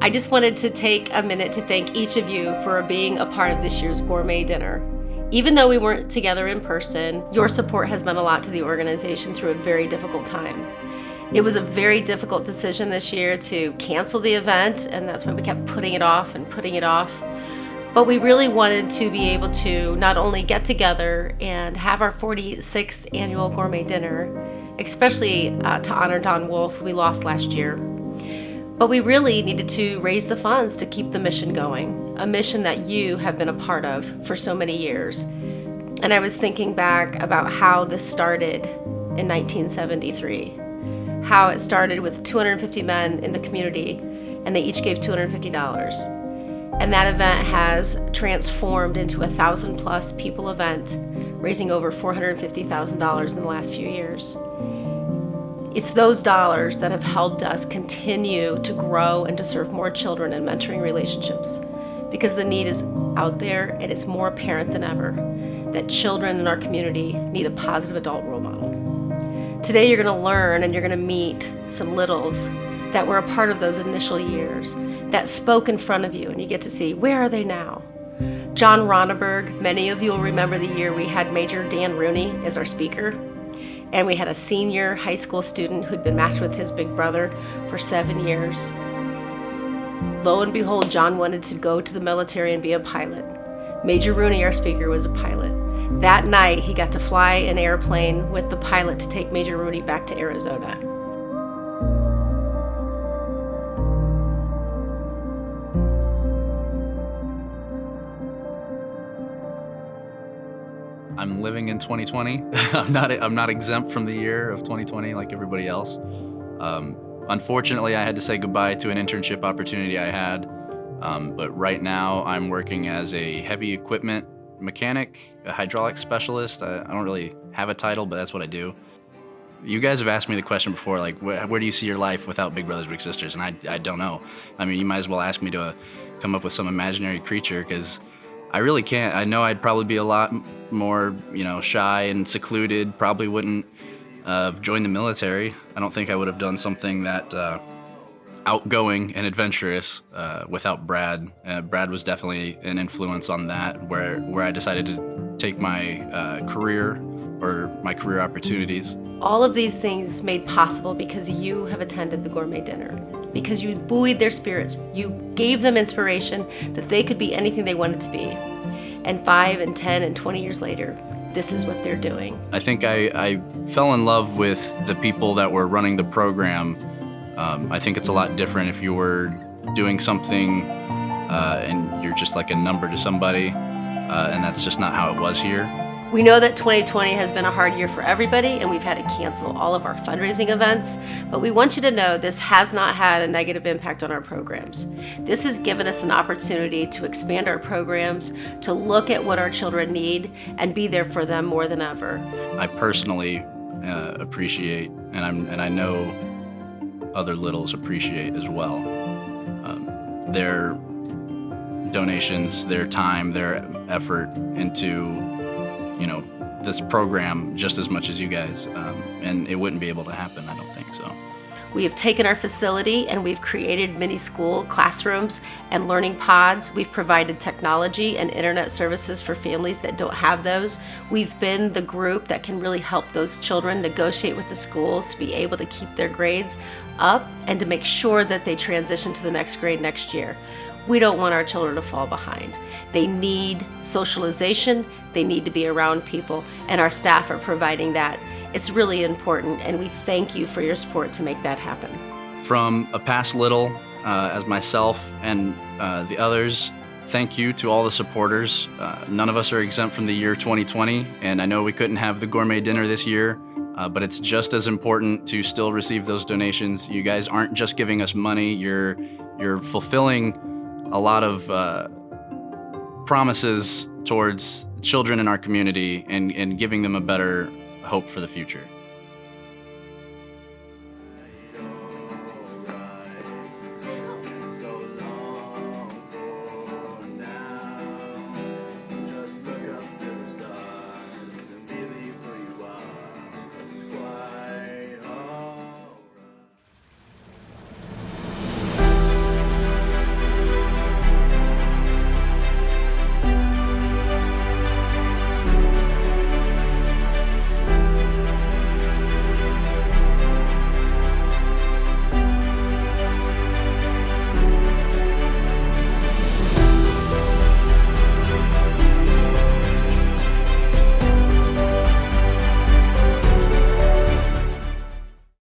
I just wanted to take a minute to thank each of you for being a part of this year's gourmet dinner. Even though we weren't together in person, your support has meant a lot to the organization through a very difficult time. It was a very difficult decision this year to cancel the event, and that's why we kept putting it off and putting it off. But we really wanted to be able to not only get together and have our 46th annual gourmet dinner, especially to honor Don Wolf, who we lost last year, but we really needed to raise the funds to keep the mission going, a mission that you have been a part of for so many years. And I was thinking back about how this started in 1973. How it started with 250 men in the community, and they each gave $250. And that event has transformed into a 1,000+ people event, raising over $450,000 in the last few years. It's those dollars that have helped us continue to grow and to serve more children in mentoring relationships, because the need is out there and it's more apparent than ever that children in our community need a positive adult role model. Today you're going to learn and you're going to meet some littles that were a part of those initial years, that spoke in front of you, and you get to see, where are they now? John Ronneberg, many of you will remember the year we had Major Dan Rooney as our speaker, and we had a senior high school student who'd been matched with his big brother for 7 years. Lo and behold, John wanted to go to the military and be a pilot. Major Rooney, our speaker, was a pilot. That night, he got to fly an airplane with the pilot to take Major Rooney back to Arizona. I'm living in 2020. I'm not exempt from the year of 2020 like everybody else. Unfortunately, I had to say goodbye to an internship opportunity I had. But right now, I'm working as a heavy equipment mechanic, a hydraulics specialist. I don't really have a title, but that's what I do. You guys have asked me the question before, like, where do you see your life without Big Brothers Big Sisters? And I don't know. I mean, you might as well ask me to come up with some imaginary creature, because I really can't. I know I'd probably be a lot more, shy and secluded. Probably wouldn't join the military. I don't think I would have done something that outgoing and adventurous without Brad. Brad was definitely an influence on that, where I decided to take my career or my career opportunities. All of these things made possible because you have attended the gourmet dinner, because you buoyed their spirits. You gave them inspiration that they could be anything they wanted to be. And 5 and 10 and 20 years later, this is what they're doing. I think I fell in love with the people that were running the program. I think it's a lot different if you were doing something and you're just like a number to somebody, and that's just not how it was here. We know that 2020 has been a hard year for everybody, and we've had to cancel all of our fundraising events, but we want you to know this has not had a negative impact on our programs. This has given us an opportunity to expand our programs, to look at what our children need, and be there for them more than ever. I personally appreciate, and I know other littles appreciate as well, their donations, their time, their effort into this program just as much as you guys, and it wouldn't be able to happen, I don't think so. We have taken our facility and we've created mini school classrooms and learning pods. We've provided technology and internet services for families that don't have those. We've been the group that can really help those children negotiate with the schools to be able to keep their grades up and to make sure that they transition to the next grade next year. We don't want our children to fall behind. They need socialization, they need to be around people, and our staff are providing that. It's really important, and we thank you for your support to make that happen. From a past little, as myself and the others, thank you to all the supporters. None of us are exempt from the year 2020, and I know we couldn't have the gourmet dinner this year, but it's just as important to still receive those donations. You guys aren't just giving us money, you're fulfilling a lot of promises towards children in our community and giving them a better hope for the future.